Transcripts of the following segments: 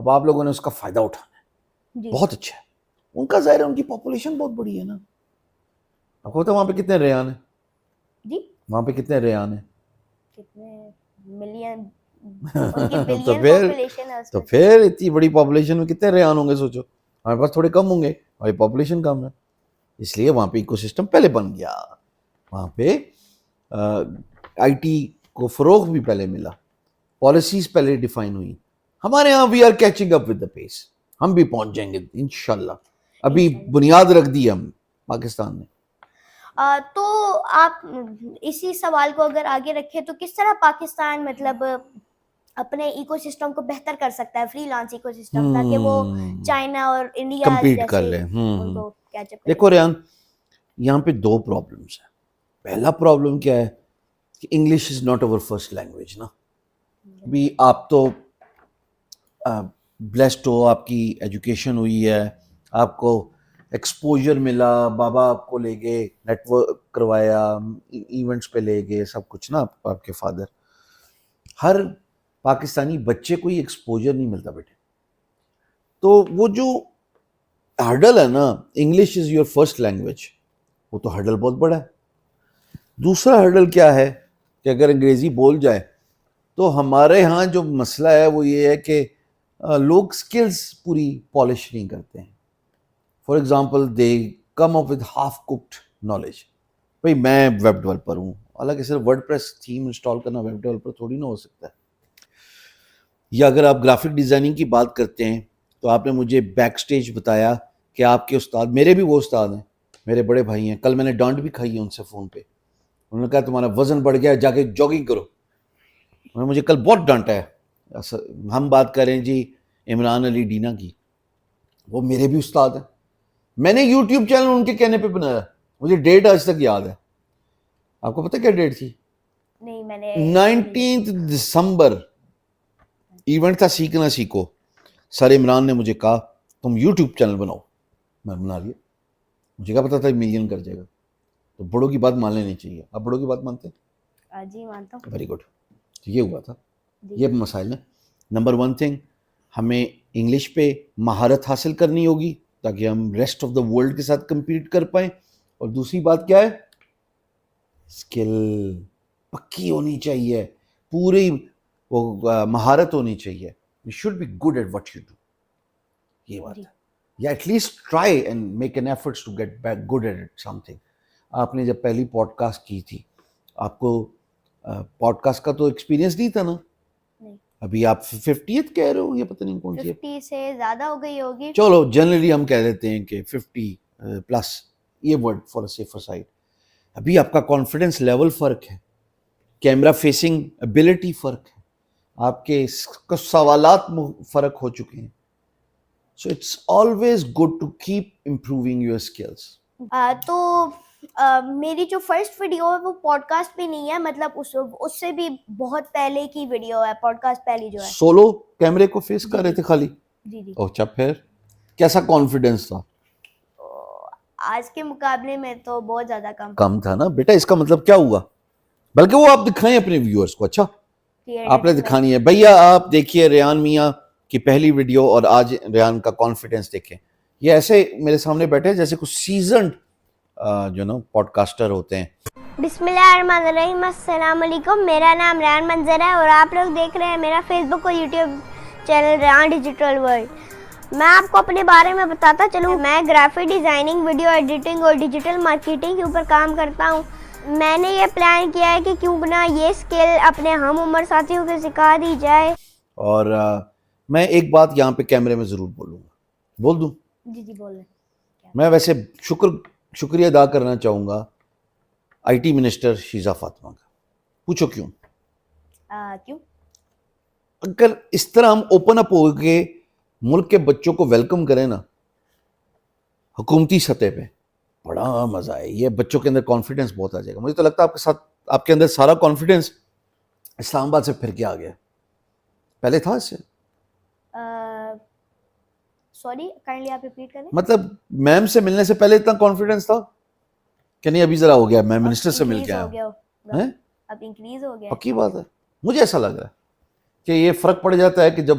اب آپ لوگوں نے اس کا فائدہ اٹھانا ہے. جی بہت اچھا ہے. ان کا ظاہر ہے ان کی پاپولیشن بہت بڑی ہے نا. آپ کو پتا ہے وہاں پہ کتنے ریان ہیں؟ جی وہاں پہ کتنے ریان ہیں؟ کتنے ملین ان کی تو بلین پھر پاپولیشن ہے اس تو میں. پھر اتنی بڑی پاپولیشن میں کتنے ریان ہوں گے سوچو. ہمارے پاس تھوڑے کم ہوں گے, ہماری پاپولیشن کم ہے, اس لیے وہاں پہ ایکو سسٹم پہلے بن گیا. وہاں پہ آئی ٹی کو فروغ بھی پہلے ملا, پالیسیز پہلے ڈیفائن ہوئی. ہمارے ہاں we are catching up with the pace, ہم بھی پہنچ جائیں گے انشاءاللہ. ابھی انشاءاللہ. بنیاد رکھ دی ہم پاکستان نے. تو آپ اسی سوال کو اگر آگے رکھیں تو کس طرح پاکستان مطلب اپنے ایکو سسٹم کو بہتر کر سکتا ہے, فری لانس ایکو سسٹم, تاکہ وہ چائنا اور انڈیا کمپیٹ کر جیسے لیں. ان کو کیچ اپ کرے. دیکھو ریان, یہاں پہ دو پرابلمس ہیں. پہلا پرابلم کیا ہے کہ English is not our first language نا. بھی آپ تو بلیسڈ ہو, آپ کی ایجوکیشن ہوئی ہے, آپ کو ایکسپوجر ملا, بابا آپ کو لے گئے, نیٹ ورک کروایا, ایونٹس پہ لے گئے, سب کچھ نا آپ کے فادر. ہر پاکستانی بچے کو ہی ایکسپوجر نہیں ملتا بیٹے. تو وہ جو ہرڈل ہے نا, English is your first language, وہ تو ہرڈل بہت بڑا ہے. دوسرا ہرڈل کیا ہے کہ اگر انگریزی بول جائے تو ہمارے ہاں جو مسئلہ ہے وہ یہ ہے کہ لوگ سکلز پوری پالش نہیں کرتے ہیں. For example they come up with half cooked knowledge. بھائی میں ویب ڈیولپر ہوں, حالانکہ صرف ورڈ پریس تھیم انسٹال کرنا ویب ڈیولپر تھوڑی نہ ہو سکتا ہے. یا اگر آپ گرافک ڈیزائننگ کی بات کرتے ہیں تو آپ نے مجھے بیک سٹیج بتایا کہ آپ کے استاد, میرے بھی وہ استاد ہیں, میرے بڑے بھائی ہیں. کل میں نے ڈانٹ بھی کھائی ہے ان سے فون پہ. انہوں نے کہا تمہارا وزن بڑھ گیا, جا کے جاگنگ کرو. انہوں نے مجھے کل بہت ڈانٹا ہے. ہم بات کریں جی عمران علی ڈینا کی, وہ میرے بھی استاد ہیں. میں نے یوٹیوب چینل ان کے کہنے پہ بنایا. مجھے ڈیٹ آج تک یاد ہے. آپ کو پتہ کیا ڈیٹ تھی؟ نہیں میں نے 19 دسمبر. ایونٹ تھا سیکھنا سیکھو. سر عمران نے مجھے کہا تم یوٹیوب چینل بناؤ. میں بنا لیا. مجھے کیا پتا تھا ملین کر جائے گا. تو بڑوں کی بات مان لینی چاہیے. آپ بڑوں کی بات مانتے ہیں؟ جی مانتا ہوں. Very good. یہ ہوا تھا. یہ مسائل ہیں. نمبر 1 تھنگ, ہمیں انگلش پہ مہارت حاصل کرنی ہوگی تاکہ ہم ریسٹ آف دا ورلڈ کے ساتھ کمپیٹ کر پائیں. اور دوسری بات کیا ہے, اسکل پکی ہونی چاہیے, پوری وہ مہارت ہونی چاہیے. You should be good at what you do. یہ بات ہے. یا at least try and make an efforts to get back good at something. آپ نے جب پہلی پوڈ کاسٹ کی تھی, آپ کو پوڈ کاسٹ کا تو ایکسپیرینس نہیں تھا نا. ابھی آپ 50th کہہ رہے ہو, یہ پتہ نہیں کون سی 50 سے زیادہ ہو گئی ہوگی. چلو جنرلی ہم کہہ دیتے ہیں کہ 50 پلس, یہ ورڈ فار سیفر سائڈ. ابھی آپ کا کانفیڈنس لیول فرق ہے, کیمرہ فیسنگ ابیلٹی فرق ہے, آپ کے سوالات فرق ہو چکے ہیں. So it's always good to keep improving your skills. تو میری جو فرسٹ ویڈیو ہے وہ پوڈ کاسٹ پہ نہیں ہے, مطلب اس سے بھی بہت پہلے کی ویڈیو ہے. پوڈ کاسٹ پہلی جو ہے سولو کیمرے کو فیس کر رہے تھے خالی. جی جی. اچھا, پھر کیسا کانفیڈنس تھا؟ آج کے مقابلے میں تو بہت زیادہ کم تھا نا بیٹا. اس کا مطلب کیا ہوا؟ بلکہ وہ آپ دکھائیں اپنے ویورز کو. اچھا آپ نے دکھانی ہے بھیا. آپ دیکھیے ریان میاں کی پہلی ویڈیو اور آج ریان کا کانفیڈنس دیکھیں. یہ ایسے میرے سامنے بیٹھے جیسے کچھ سیزنڈ جو نا پوڈ کاسٹر ہوتے ہیں. بسم اللہ الرحمن الرحیم. السلام علیکم. میرا نام ریان منظر ہے اور آپ لوگ دیکھ رہے ہیں میرا فیس بک اور YouTube channel Rayan digital world. میں آپ کو اپنے بارے میں بتاتا چلوں. میں گرافک ڈیزائننگ, ویڈیو ایڈیٹنگ اور ڈیجیٹل مارکیٹنگ کے اوپر کام کرتا ہوں. میں نے یہ پلان کیا ہے کہ کیوں نہ یہ اسکل اپنے ہم عمر ساتھیوں کو سکھا دی جائے. اور میں ایک بات یہاں پہ کیمرے میں ضرور بولوں گا. بول دوں؟ جی جی بول رہے. میں ویسے شکریہ ادا کرنا چاہوں گا I T minister Shiza Fatima کا. پوچھو کیوں؟ کیوں؟ اگر اس طرح ہم اوپن اپ ہو کے ملک کے بچوں کو ویلکم کریں نا حکومتی سطح پہ, بڑا مزہ ہے. یہ بچوں کے اندر کانفیڈنس بہت آ جائے گا. مجھے تو لگتا ہے آپ کے ساتھ, آپ کے اندر سارا کانفیڈنس اسلام آباد سے پھر کے آ گیا. پہلے تھا اس سے؟ سوری کائنڈلی آپ ریپیٹ کریں. مطلب میم سے ملنے سے پہلے اتنا کانفیڈنس تھا کہ نہیں ابھی ذرا ہو گیا؟ میں منسٹر سے مل کے آیا ہوں. اب انکریز ہو گیا. پکی بات ہے. مجھے ایسا لگ رہا ہے کہ یہ فرق پڑ جاتا ہے کہ جب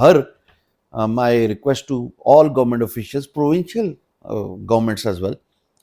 her. My request to all government officials, provincial governments as well,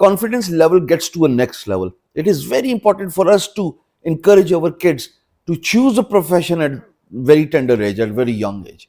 confidence level gets to a next level. It is very important for us to encourage our kids to choose a profession at very tender age, at very young age.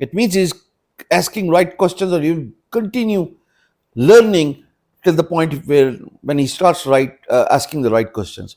it means he's asking right questions and you continue learning till the point where when he starts asking the right questions.